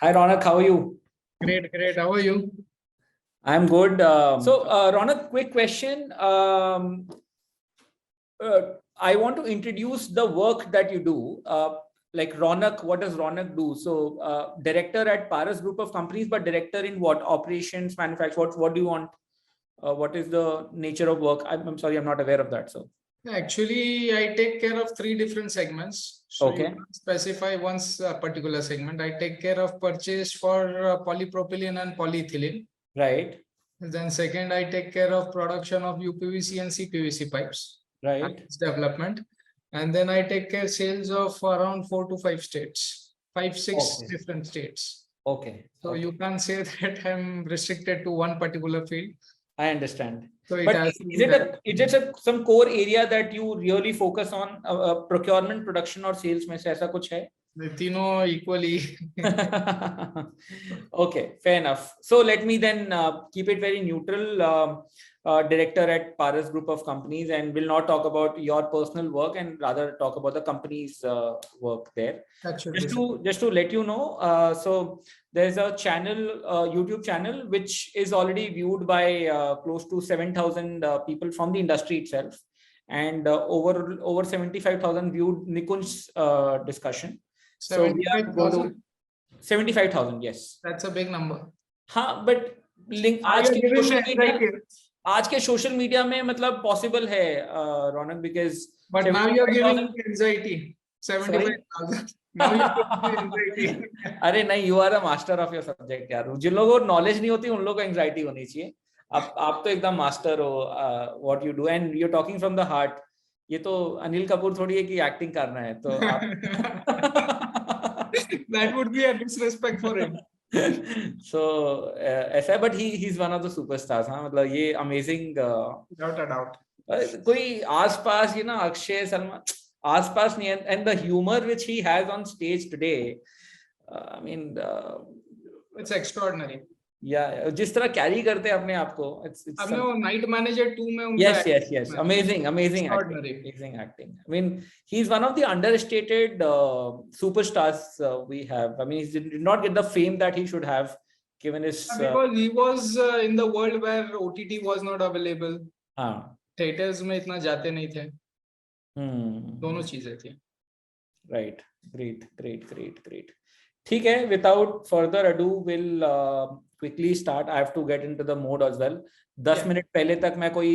Hi Ronak, how are you? Great, great. How are you? I'm good. Ronak, quick question. I want to introduce the work that you do. Like Ronak, what does Ronak do? So, director at Paras Group of Companies, but director in what? Operations, manufacture. What do you want? What is the nature of work? I'm sorry, I'm not aware of that. So, Actually, I take care of three different segments. So you okay, can't specify one particular segment. I take care of purchase for polypropylene and polyethylene. right, Then second, I take care of production of UPVC and CPVC pipes. And right. its development. And then I take care sales of around 4 to 5 states, 5, 6 Okay, different states. okay, So okay. you can't say that I'm restricted to one particular field. I understand. So it But has is it some core area that you really focus on? Procurement, production, or sales में से ऐसा कुछ है? तीनों equally. Okay, fair enough. So let me then keep it very neutral. Director at Paras Group of Companies, and will not talk about your personal work and rather talk about the company's work there. Just to let you know, so there's a channel, YouTube channel, which is already viewed by close to 7,000 people from the industry itself, and over 75,000 viewed Nikunj's discussion. So we are going to 75,000, yes. That's a big number. हाँ, but link आज के social media में मतलब possible है Raunak, because but now you are giving anxiety 75,000 now you are anxiety. अरे नहीं, you are a master of your subject यार. जिन लोगों को नॉलेज नहीं होती उन लोगों को एंजाइटी होनी चाहिए. आप तो एकदम मास्टर हो what you do, and you are talking from the heart. ये तो अनिल कपूर थोड़ी है कि एक्टिंग करना है तो that would be a disrespect for him. So ऐसा है, but he's one of the superstars. हाँ, मतलब ये amazing. Without a doubt. कोई आसपास, ना अक्षय सलमान आसपास नहीं है, and the humor which he has on stage today, I mean, it's extraordinary. Yeah, जिस तरह कैरी करते हैं अपने आप को, हमने वो नाइट मैनेजर 2 में उनका yes, amazing acting. I mean, he's one of the understated superstars we have. I mean, he did not get the fame that he should have given his because he was in the world where OTT was not available. हाँ, theatres में इतना जाते नहीं थे. दोनों चीजें थी. Right, great. ठीक है, without further ado, we'll quickly start. I have to get into the mode as well. 10 minute पहले तक मैं कोई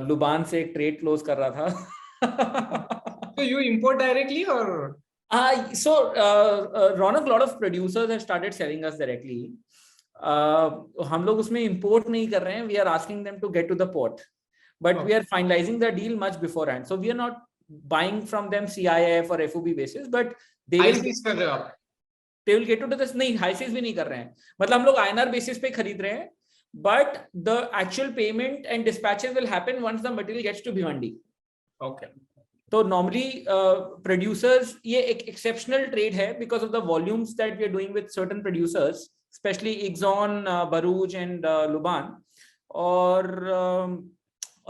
लुबान से एक ट्रेड क्लोज कर रहा था. So you import directly or? So Ronak, lot of producers have started selling us directly. हम लोग उसमें import नहीं कर रहे हैं. We are asking them to get to the port, but we are finalizing the deal much beforehand. So we are not buying from them CIF or FOB basis, but they will get to this. नहीं, high seas भी नहीं कर रहे हैं. मतलब हम लोग INR basis पे खरीद रहे हैं, but the actual payment and dispatches will happen once the material gets to Bhiwandi. Okay. So normally producers, ये एक exceptional trade है because of the volumes that we are doing with certain producers, especially Exxon, Baruch and Luban. और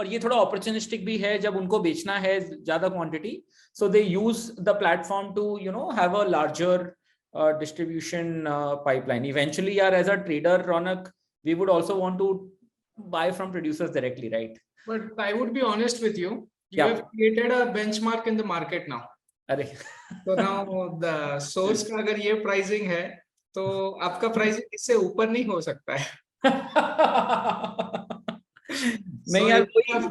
ये थोड़ा opportunistic भी है जब उनको बेचना है ज़्यादा quantity. So they use the platform to, have a larger distribution pipeline. Eventually, as a trader, Ronak, we would also want to buy from producers directly, right? But I would be honest with you. You have created a benchmark in the market now. अरे So now the source का अगर ये pricing है, तो आपका pricing इससे ऊपर नहीं हो सकता है. नहीं यार,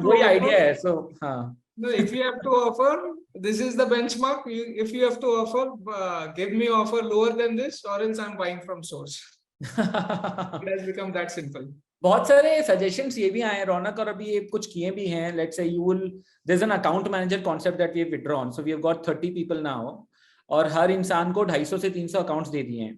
कोई idea है. So हाँ. No, if you have to offer, this is the benchmark. If you have to offer, give me offer lower than this, or else I'm buying from source. It has become that simple. बहुत सारे suggestions ये भी आए हैं रौनक, और अभी ये कुछ किए भी हैं. Let's say there's an account manager concept that we have withdrawn. So we have got 30 people now, और हर इंसान को 250 से 300 accounts दे दिए हैं,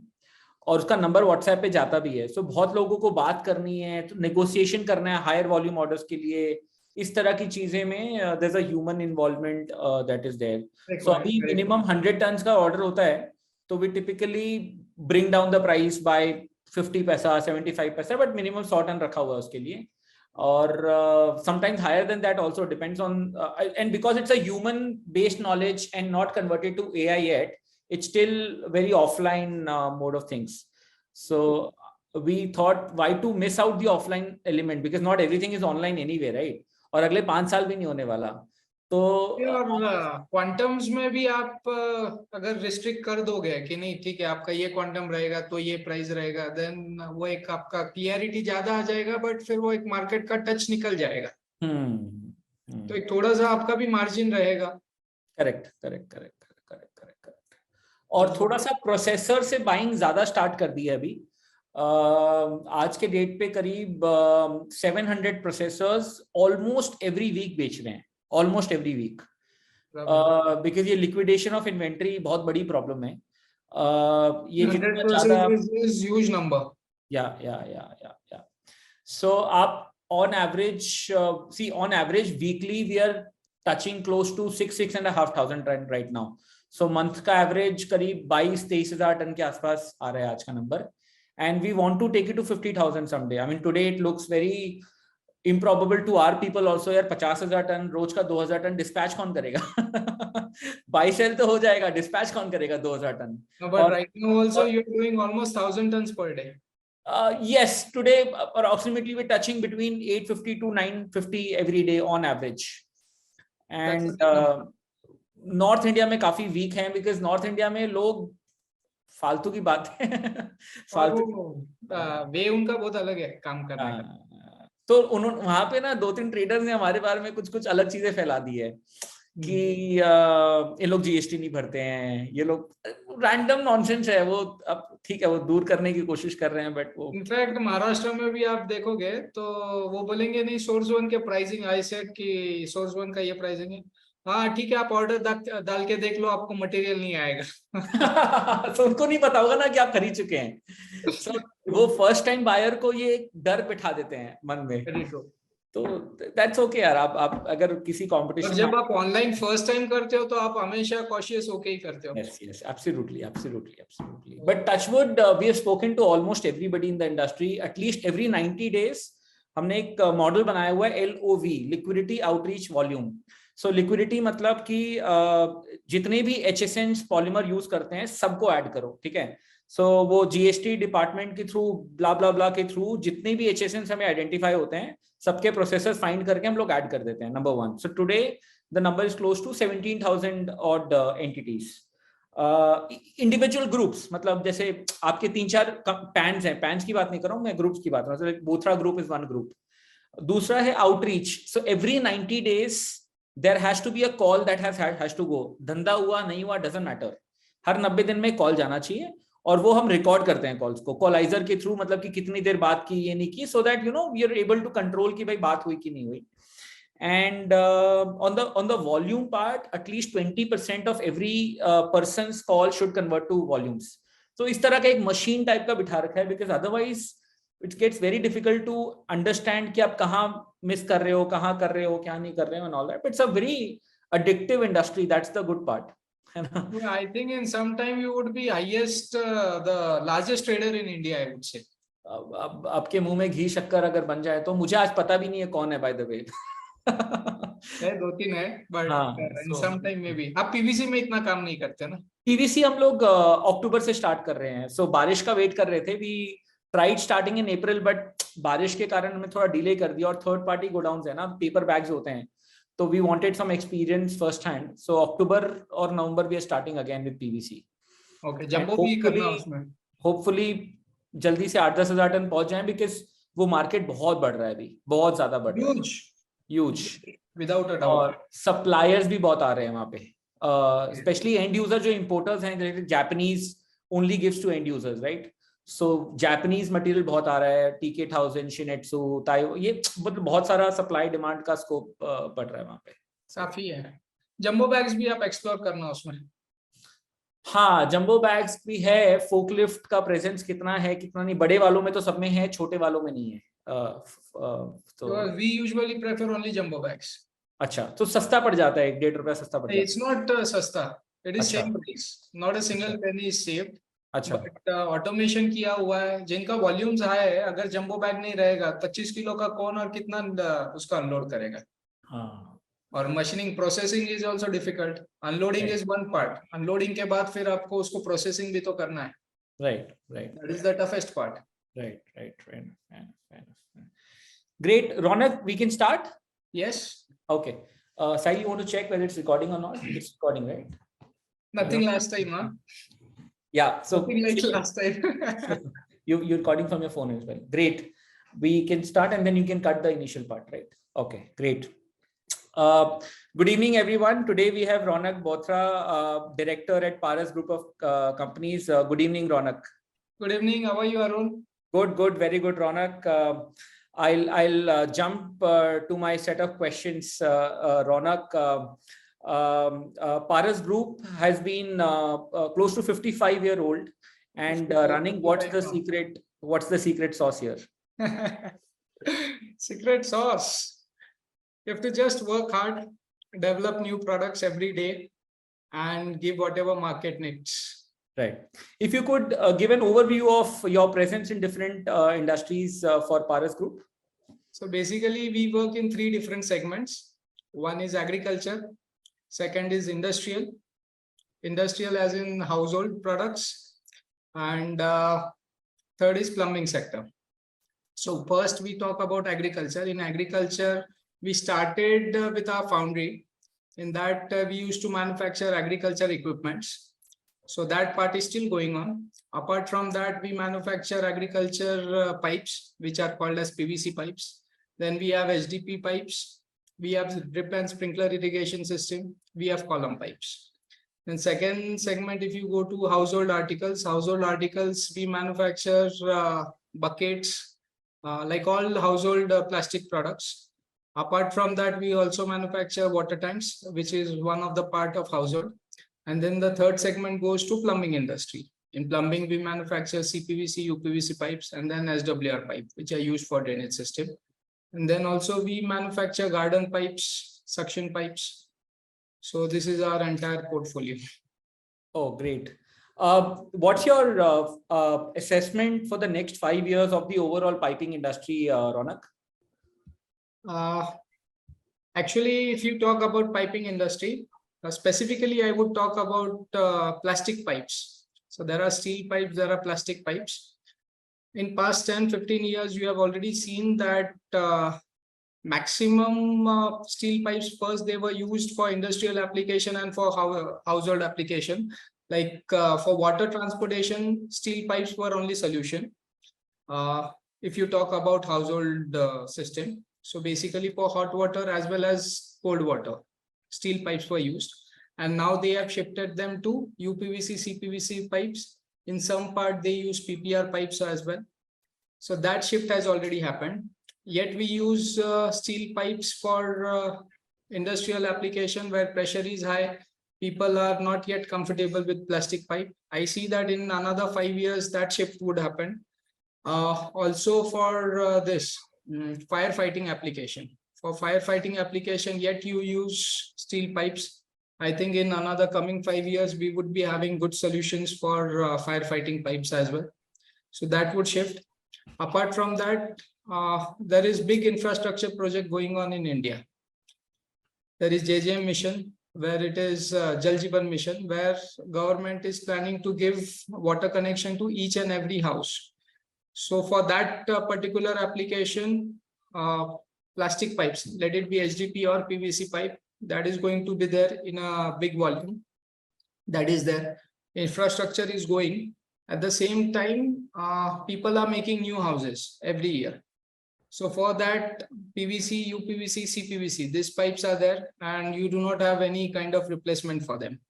और उसका नंबर WhatsApp पे जाता भी है. So बहुत लोगों को बात करनी है, तो negotiation करना है higher volume orders के लिए. इस तरह की चीजें में there's a human involvement that is there. So अभी minimum 100 tons का order होता है, तो we typically bring down the price by 50 पैसा 75 पैसा, but minimum 100 ton रखा हुआ है उसके लिए. और sometimes higher than that also, depends on and because it's a human based knowledge and not converted to AI yet, it's still very offline mode of things. So we thought, why to miss out the offline element, because not everything is online anyway, right? और अगले 5 साल भी नहीं होने वाला. तो और quantums में भी आप अगर रिस्ट्रिक्ट कर दोगे कि नहीं ठीक है आपका ये क्वांटम रहेगा तो ये प्राइस रहेगा, देन वो एक आपका क्लियरिटी ज्यादा आ जाएगा, बट फिर वो एक मार्केट का टच निकल जाएगा. तो एक थोड़ा सा आपका भी मार्जिन रहेगा. Correct correct correct correct correct correct. और थोड़ा सा प्रोसेसर से बाइंग ज्यादा स्टार्ट कर दी है अभी. आज के डेट पे करीब 700 प्रोसेसर्स ऑलमोस्ट एवरी वीक बेच रहे हैं, ऑलमोस्ट एवरी वीक, बिकॉज ये लिक्विडेशन ऑफ इन्वेंट्री बहुत बड़ी प्रॉब्लम है. ये जितना ज्यादा ह्यूज नंबर. या सो आप on average see on average weekly we are touching close to 6,500 right now. So month का average करीब 22-23,000 टन के आसपास आ रहा है आज का number, and we want to take it to 50,000 someday. I mean today it looks very improbable to our people also. यार 50,000 ton रोज का 2,000 टन डिस्पैच कौन करेगा? बाई सेल तो हो जाएगा, डिस्पैच कौन करेगा 2,000 ton? But right now also you're doing almost 1,000 tons per day. Yes, today approximately we're touching between 850 to 950 every day on average. And North India में काफी वीक हैं, because North India में लोग फालतू की बात है. फालतू वे उनका बहुत अलग है काम करने का. तो उन्होंने वहां पे ना 2-3 ट्रेडर्स ने हमारे बारे में कुछ अलग चीजें फैला दी है कि ये लोग जीएसटी नहीं भरते हैं, ये लोग रैंडम नॉनसेंस है वो. अब ठीक है वो दूर करने की कोशिश कर रहे हैं, बट वो इनफैक्ट महाराष्ट्र में भी आप देखोगे तो वो बोलेंगे नहीं Source.One के प्राइसिंग, आई सेड कि Source.One का ये प्राइसिंग है. हाँ ठीक है आप ऑर्डर डाल के देख लो, आपको मटेरियल नहीं आएगा. तो उनको नहीं पता होगा ना कि आप खरीद चुके हैं. So, वो फर्स्ट टाइम बायर को ये एक डर बिठा देते हैं मन में. तो दैट्स ओके यार. आप अगर किसी कंपटीशन, जब आप ऑनलाइन फर्स्ट टाइम करते हो तो आप हमेशा कॉशियस होके ही करते हो. yes absolutely. But touch wood, we have spoken to almost everybody in the industry. At least every 90 days हमने एक मॉडल बनाया हुआ है, LOV, liquidity outreach volume. So liquidity मतलब कि जितने भी HSNs पॉलीमर यूज करते हैं सबको ऐड करो, ठीक है. सो वो जीएसटी डिपार्टमेंट के थ्रू ब्ला ब्ला ब्ला के थ्रू जितने भी HSNs हमें आइडेंटिफाई होते हैं सबके प्रोसेसर्स फाइंड करके हम लोग ऐड कर देते हैं, number 1. So today the number is close to 17,000 odd entities. Individual groups, मतलब जैसे आपके 3-4 पैन्स हैं, पैन्स की बात नहीं कर रहा हूँ मैं, ग्रुप्स की बात कर रहा हूँ. Bothra group is one group. दूसरा है outreach. So every 90 days there has to be a call that has to go. धंधा हुआ नहीं हुआ डजंट मैटर, हर 90 दिन में कॉल जाना चाहिए, और वो हम रिकॉर्ड करते हैं कॉल्स को कॉलाइजर के थ्रू, मतलब कि कितनी देर बात की ये नहीं की, so that you know we are able to control कि भाई बात हुई कि नहीं हुई. And on the volume part, at least 20% of every person's call should convert to volumes. So इस तरह का एक मशीन टाइप का बिठा रखा है, because otherwise it gets very difficult to understand कि आप कहाँ मिस कर रहे हो, कहाँ कर रहे हो, क्या नहीं कर रहे हो, and all that. But it's a very addictive industry. That's the good part. I think in some time you would be the largest trader in India, I would say. अब आपके मुंह में घी शक्कर अगर बन जाए तो. मुझे आज पता भी नहीं है कौन है, by the way. है 2-3 है, but in some time maybe. आप पीवीसी में इतना काम नहीं करते ना? पीवीसी हम लोग अक्टूबर से स्टार्ट कर रहे हैं. सो बारिश का वेट कर रहे थे. We tried starting in April, but बारिश के कारण हमें थोड़ा डिले कर दिया. और थर्ड पार्टी गोडाउन्स है ना, पेपर बैग्स होते हैं, तो we wanted some experience first hand. So October और November we are starting again with PVC. Okay, jumbo भी करना उसमें. होपफुली जल्दी से 8-10 हजार टन पहुंच जाएं, बिकॉज वो मार्केट बहुत बढ़ रहा है अभी, बहुत ज्यादा बढ़ रहा है. Huge without a doubt. और सप्लायर्स भी बहुत आ रहे हैं वहां पे, स्पेशली एंड यूजर जो इंपोर्टर्स हैं. Japanese only gives to end users, right. So Japanese material बहुत आ रहा है, टीके 1000, शिनेट्सू, ताइवो, ये मतलब बहुत सारा सप्लाई डिमांड का स्कोप बढ़ रहा है वहां पे. काफी है. जंबो बैग्स भी आप एक्सप्लोर करना उसमें. हाँ, जंबो बैग्स भी है. फोकलिफ्ट का प्रेजेंस कितना है कितना नहीं, बड़े वालों में तो सब में है, छोटे वालों में नहीं है. तो we usually prefer only jumbo bags. अच्छा, तो सस्ता पड़ जाता है, 1-1.5 रुपया सस्ता पड़ जाता है. इट्स नॉट सस्ता, it is same price, not a single penny is saved. अच्छा, बट ऑटोमेशन किया हुआ है. जिनका वॉल्यूम्स हाई है, अगर जंबो बैग नहीं रहेगा 25 किलो का कौन और कितना उसका अनलोड करेगा. हाँ, और machining processing is also difficult. Unloading is one part. Unloading के बाद फिर आपको उसको प्रोसेसिंग भी तो करना है. Right. That is the toughest part. Right. Great. Ronak, we can start? Yes. Okay. Sai, you want to check whether it's recording or not? It's recording, right? Nothing last time, huh? Yeah. So nothing like last time. you're recording from your phone as well. Great. We can start and then you can cut the initial part, right? Okay, great. Good evening, everyone. Today we have Ronak Bothara, director at Paras Group of Companies. Good evening, Ronak. Good evening. How are you, Arun? Good. Very good, Ronak. I'll jump to my set of questions. Ronak, Paras Group has been close to 55-year-old and running. What's the secret sauce here? Secret sauce. You have to just work hard, develop new products every day, and give whatever market needs. Right. If you could give an overview of your presence in different industries for Paras Group. So basically, we work in 3 different segments. One is agriculture. Second is industrial. Industrial as in household products. And third is plumbing sector. So first we talk about agriculture. In agriculture, we started with our foundry. In that we used to manufacture agriculture equipments. So that part is still going on. Apart from that, we manufacture agriculture pipes, which are called as PVC pipes. Then we have HDP pipes. We have drip and sprinkler irrigation system. We have column pipes. Then second segment, if you go to household articles, we manufacture buckets, like all household plastic products. Apart from that, we also manufacture water tanks, which is one of the part of household. And then the third segment goes to plumbing industry. In plumbing, we manufacture CPVC, UPVC pipes, and then SWR pipe, which are used for drainage system. And then also we manufacture garden pipes, suction pipes. So this is our entire portfolio. Oh, great. What's your assessment for the next 5 years of the overall piping industry, Ronak? Actually, if you talk about piping industry, specifically, I would talk about plastic pipes. So there are steel pipes, there are plastic pipes. In past 10-15 years, you have already seen that maximum steel pipes, first they were used for industrial application and for household application. Like for water transportation, steel pipes were only solution. If you talk about household system, so basically for hot water as well as cold water, steel pipes were used. And now they have shifted them to UPVC, CPVC pipes. In some part, they use PPR pipes as well. So that shift has already happened. Yet we use steel pipes for industrial application where pressure is high. People are not yet comfortable with plastic pipe. I see that in another 5 years, that shift would happen. Also for this firefighting application. For firefighting application, yet you use steel pipes. I think in another coming 5 years, we would be having good solutions for firefighting pipes as well. So that would shift. Apart from that, there is big infrastructure project going on in India. There is JJM mission, where it is Jal Jeevan mission, where government is planning to give water connection to each and every house. So for that particular application, plastic pipes, let it be HDP or PVC pipe, that is going to be there in a big volume. That is there. Infrastructure is going. At the same time, people are making new houses every year. So for that, PVC, UPVC, CPVC, these pipes are there and you do not have any kind of replacement for them.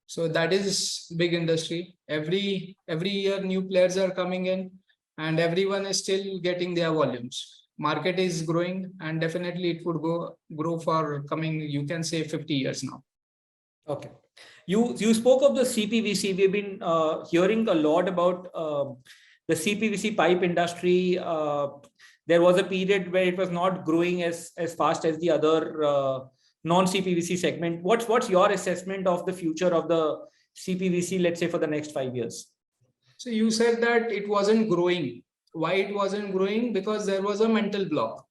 So that is big industry. Every year new players are coming in and everyone is still getting their volumes. Market is growing and definitely it would grow for coming, you can say 50 years now. Okay. You spoke of the CPVC. We've been hearing a lot about the CPVC pipe industry. There was a period where it was not growing as fast as the other non-CPVC segment. What's your assessment of the future of the CPVC, let's say for the next 5 years? So you said that it wasn't growing. Why it wasn't growing? Because there was a mental block.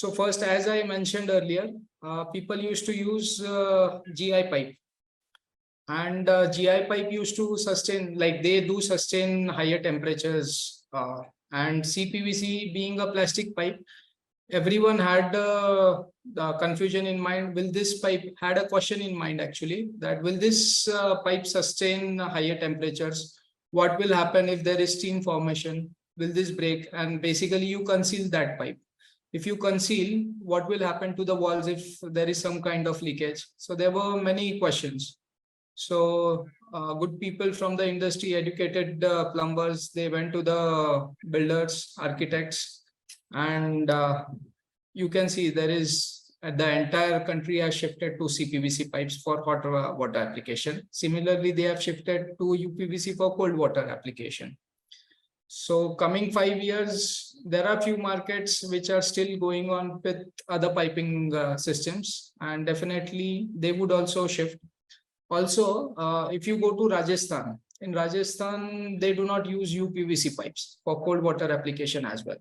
So first, as I mentioned earlier, people used to use GI pipe, and GI pipe used to sustain, like they do sustain higher temperatures, and CPVC being a plastic pipe, everyone had the confusion in mind. Will this pipe, had a question in mind actually, that will this pipe sustain higher temperatures? What will happen if there is steam formation? Will this break? And basically you conceal that pipe. If you conceal, what will happen to the walls if there is some kind of leakage? So there were many questions. So good people from the industry, educated plumbers, they went to the builders, architects, and you can see there is the entire country has shifted to CPVC pipes for hot water application. Similarly, they have shifted to UPVC for cold water application. So coming 5 years, there are few markets which are still going on with other piping systems, and definitely they would also shift. Also, if you go to Rajasthan, in Rajasthan, they do not use UPVC pipes for cold water application as well.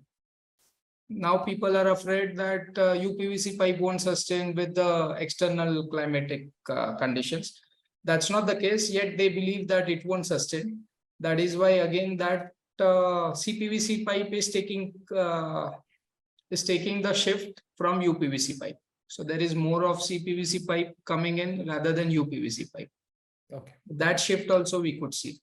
Now people are afraid that UPVC pipe won't sustain with the external climatic conditions. That's not the case, yet they believe that it won't sustain. That is why again that CPVC pipe is taking the shift from UPVC pipe. So there is more of CPVC pipe coming in rather than UPVC pipe. Okay. That shift also we could see.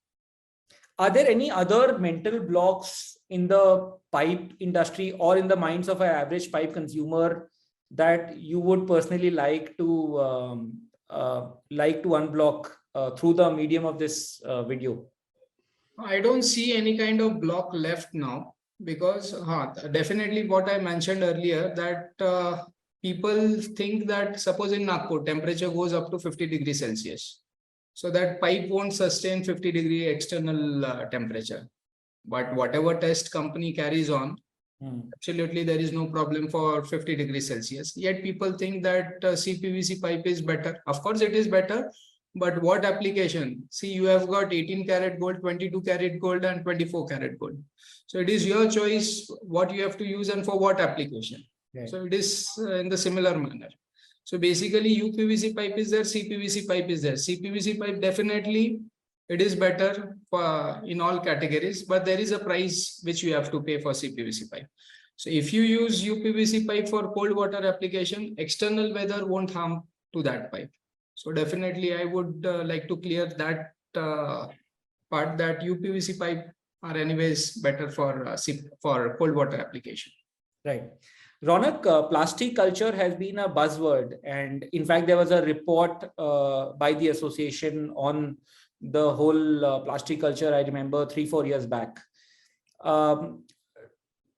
Are there any other mental blocks in the pipe industry or in the minds of an average pipe consumer that you would personally like to unblock through the medium of this video? I don't see any kind of block left now, because definitely what I mentioned earlier, that people think that suppose in Nagpur temperature goes up to 50 degrees Celsius. So that pipe won't sustain 50 degree external temperature. But whatever test company carries on, absolutely there is no problem for 50 degrees Celsius. Yet people think that CPVC pipe is better. Of course it is better, but what application? See, you have got 18 karat gold, 22 karat gold and 24 karat gold. So it is your choice what you have to use and for what application. Okay. So it is in the similar manner. So basically UPVC pipe is there, CPVC pipe is there. CPVC pipe definitely it is better for in all categories, but there is a price which you have to pay for CPVC pipe. So if you use UPVC pipe for cold water application, external weather won't harm to that pipe. So definitely I would like to clear that part, that UPVC pipe are anyways better for cold water application. Right. Ronak, plastic culture has been a buzzword, and in fact there was a report by the association on the whole plastic culture, I remember 3-4 years back.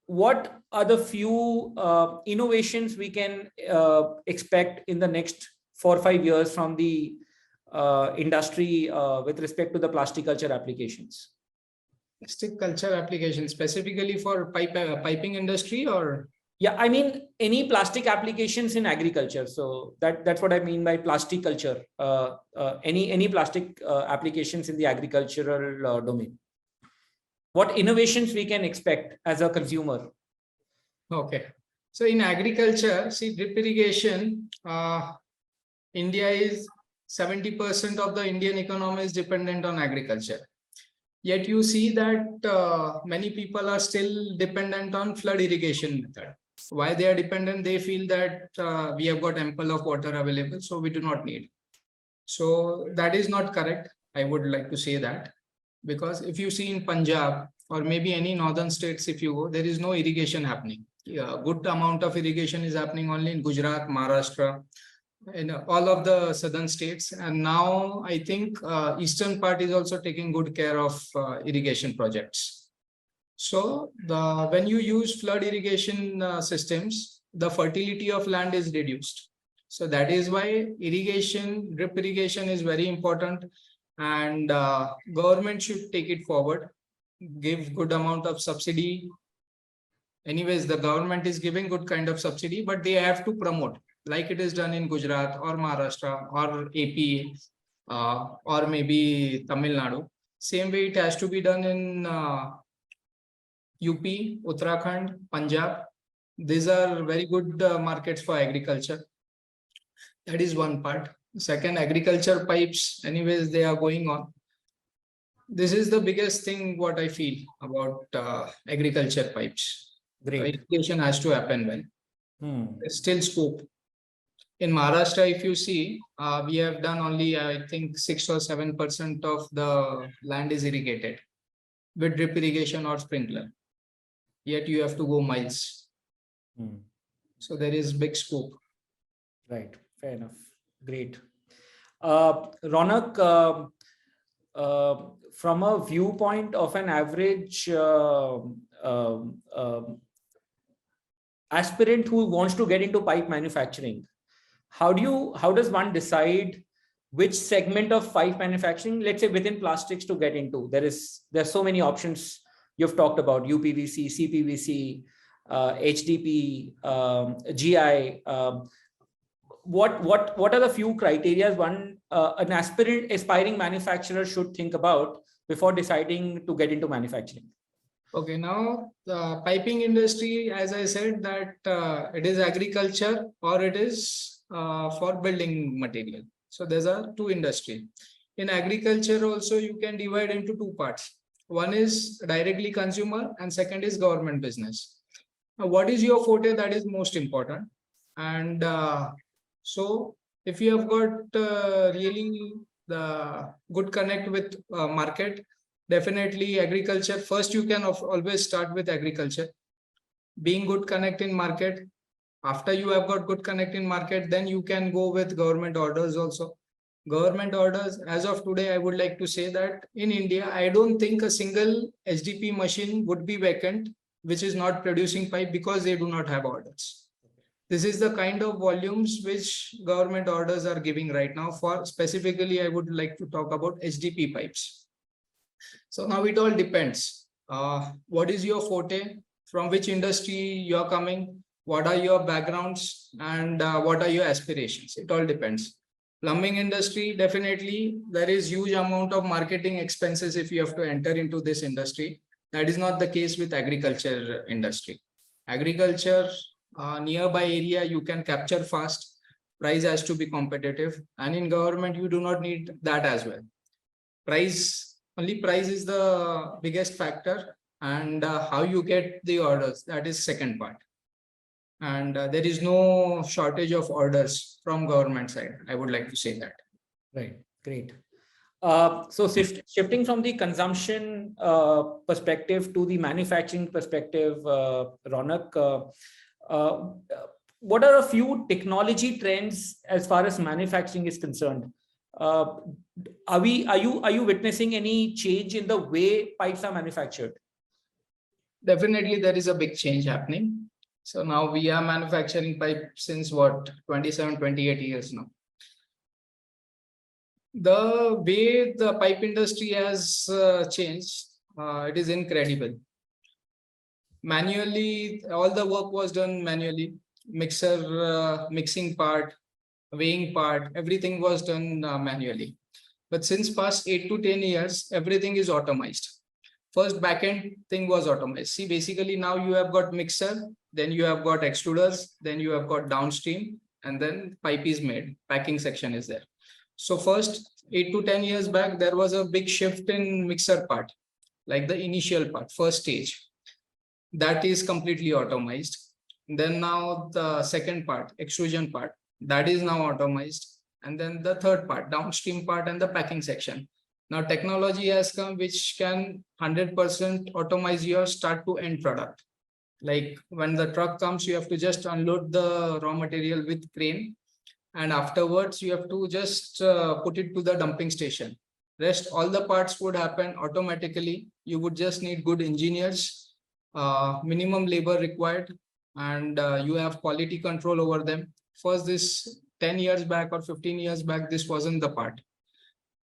What are the few innovations we can expect in the next 4 or 5 years from the industry with respect to the plastic culture applications? Plastic culture application specifically for piping industry, or? Yeah, I mean any plastic applications in agriculture. So that's what I mean by plastic culture. Any plastic applications in the agricultural domain. What innovations we can expect as a consumer? Okay, so in agriculture, see, drip irrigation, India is 70% of the Indian economy is dependent on agriculture. Yet you see that many people are still dependent on flood irrigation method. Why they are dependent? They feel that we have got ample of water available, so we do not need. So that is not correct. I would like to say that, because if you see in Punjab or maybe any northern states, if you go, there is no irrigation happening. Good amount of irrigation is happening only in Gujarat, Maharashtra, in all of the southern states. And now I think eastern part is also taking good care of irrigation projects. So when you use flood irrigation systems, the fertility of land is reduced. So that is why irrigation, drip irrigation is very important, and government should take it forward, give good amount of subsidy. Anyways, the government is giving good kind of subsidy, but they have to promote, like it is done in Gujarat or Maharashtra or AP or maybe Tamil Nadu. Same way it has to be done in UP, Uttarakhand, Punjab. These are very good markets for agriculture. That is one part. Second, agriculture pipes, anyways, they are going on. This is the biggest thing what I feel about agriculture pipes. Great. Irrigation has to happen well. There's still scope. In Maharashtra, if you see, we have done only, I think, 6 or 7% of the land is irrigated with drip irrigation or sprinkler. Yet you have to go miles. So there is big scope. Right. Fair enough. Great. Ronak, from a viewpoint of an average aspirant who wants to get into pipe manufacturing, how does one decide which segment of pipe manufacturing, let's say within plastics, to get into? There's so many options you've talked about: UPVC, CPVC, HDP, GI. What are the few criteria an aspiring manufacturer should think about before deciding to get into manufacturing? Okay, now the piping industry, as I said, that it is agriculture or it is for building material. So there's are two industry. In agriculture also, you can divide into two parts. One is directly consumer and second is government business. Now, what is your forte? That is most important. And so if you have got really the good connect with market, definitely agriculture. First, you can always start with agriculture. Being good connect in market. After you have got good connect in market, then you can go with government orders also. Government orders, as of today, I would like to say that in India, I don't think a single HDP machine would be vacant, which is not producing pipe because they do not have orders. This is the kind of volumes which government orders are giving right now. For specifically, I would like to talk about HDP pipes. So now it all depends. What is your forte? From which industry you are coming? What are your backgrounds? And what are your aspirations? It all depends. Plumbing industry, definitely there is huge amount of marketing expenses if you have to enter into this industry. That is not the case with agriculture industry. Agriculture, nearby area you can capture fast. Price has to be competitive. And in government, you do not need that as well. Only price is the biggest factor, and how you get the orders, that is second part. And there is no shortage of orders from government side. I would like to say that. Right. Great. So shifting from the consumption perspective to the manufacturing perspective, Ronak, what are a few technology trends as far as manufacturing is concerned? Are you witnessing any change in the way pipes are manufactured? Definitely, there is a big change happening. So now we are manufacturing pipe since what, 27, 28 years now. The way the pipe industry has changed, it is incredible. Manually, all the work was done manually. Mixing part, weighing part, everything was done manually. But since past 8 to 10 years, everything is automized. First backend thing was automized. See, basically now you have got mixer, then you have got extruders, then you have got downstream, and then pipe is made, packing section is there. So first 8 to 10 years back, there was a big shift in mixer part, like the initial part, first stage. That is completely automized. Then now the second part, extrusion part, that is now automized. And then the third part, downstream part and the packing section. Now technology has come which can 100% automize your start to end product. Like when the truck comes, you have to just unload the raw material with crane. And afterwards, you have to just put it to the dumping station. Rest, all the parts would happen automatically. You would just need good engineers, minimum labor required, and you have quality control over them. First, this 10 years back or 15 years back, this wasn't the part.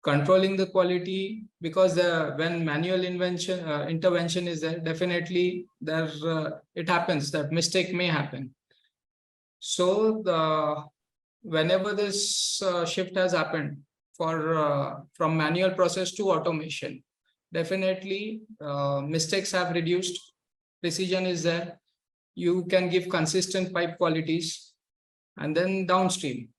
Controlling the quality, because when manual intervention is there, definitely it happens that mistake may happen. So whenever this shift has happened from manual process to automation, definitely mistakes have reduced, precision is there, you can give consistent pipe qualities. And then downstream,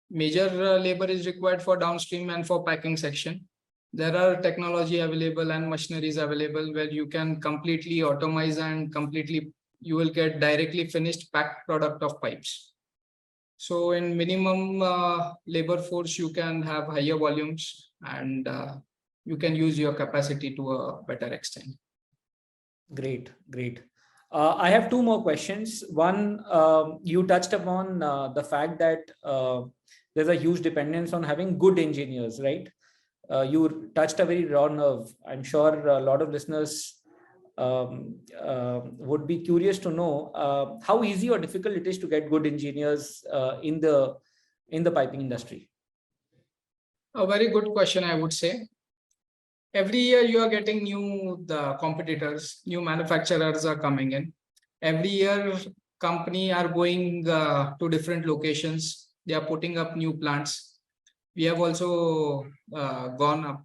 major labor is required for downstream and for packing section. There are technology available and machineries available where you can completely automate and you will get directly finished packed product of pipes. So in minimum labor force, you can have higher volumes and you can use your capacity to a better extent. Great. I have two more questions. One, you touched upon the fact that there's a huge dependence on having good engineers, right? You touched a very raw nerve. I'm sure a lot of listeners would be curious to know how easy or difficult it is to get good engineers in the piping industry. A very good question, I would say. Every year you are getting new competitors, new manufacturers are coming in. Every year company are going to different locations. They are putting up new plants. We have also gone up.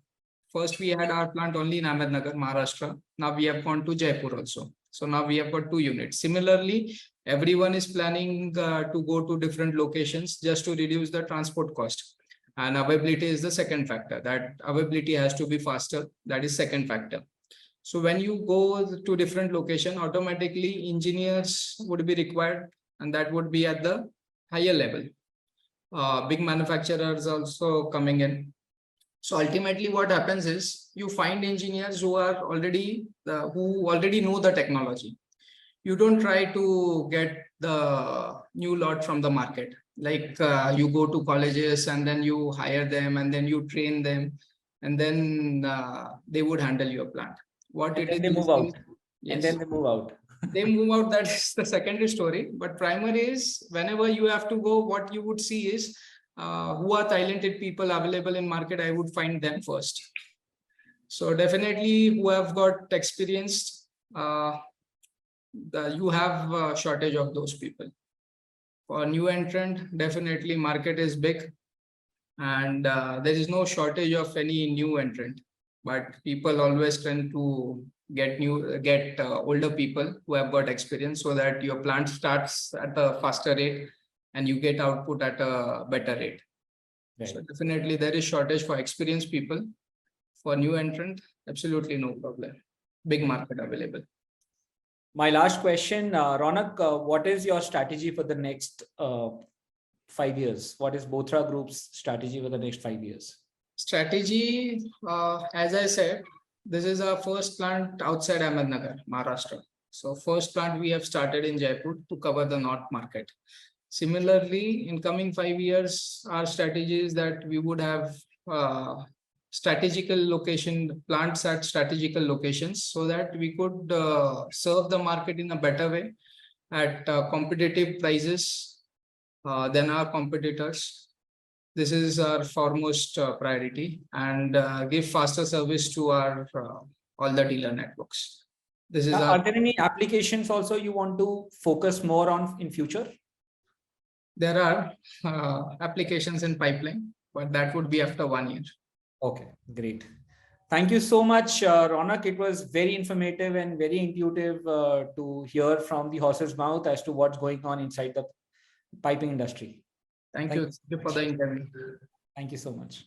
First, we had our plant only in Ahmednagar, Maharashtra. Now we have gone to Jaipur also. So now we have got 2 units. Similarly, everyone is planning to go to different locations just to reduce the transport cost. And availability is the second factor. That availability has to be faster. That is second factor. So when you go to different location, automatically engineers would be required, and that would be at the higher level. Big manufacturers also coming in. So ultimately what happens is you find engineers who are already know the technology. You don't try to get the new lot from the market. Like you go to colleges and then you hire them and then you train them and then they would handle your plant. What and it is, they move out. Yes. And then they move out. They move out. That is the secondary story. But primary is whenever you have to go, what you would see is who are talented people available in market. I would find them first. So definitely who have got experience, you have a shortage of those people. For new entrant, definitely market is big and there is no shortage of any new entrant, but people always tend to get older people who have got experience so that your plant starts at a faster rate and you get output at a better rate. Right. So definitely there is shortage for experienced people. For new entrant, absolutely no problem. Big market available. My last question, Ronak, what is your strategy for the next 5 years? What is Bothra Group's strategy for the next 5 years? Strategy, as I said, this is our first plant outside Ahmednagar, Maharashtra. So first plant we have started in Jaipur to cover the north market. Similarly, in coming 5 years, our strategy is that we would have strategical location plants at strategical locations so that we could serve the market in a better way at competitive prices than our competitors. This is our foremost priority, and give faster service to our all the dealer networks. This is are there any applications also you want to focus more on in future? There are applications in pipeline, but that would be after 1 year. Okay, great. Thank you so much, Ronak. It was very informative and very intuitive to hear from the horse's mouth as to what's going on inside the piping industry. Thank you for the interview. Thank you so much.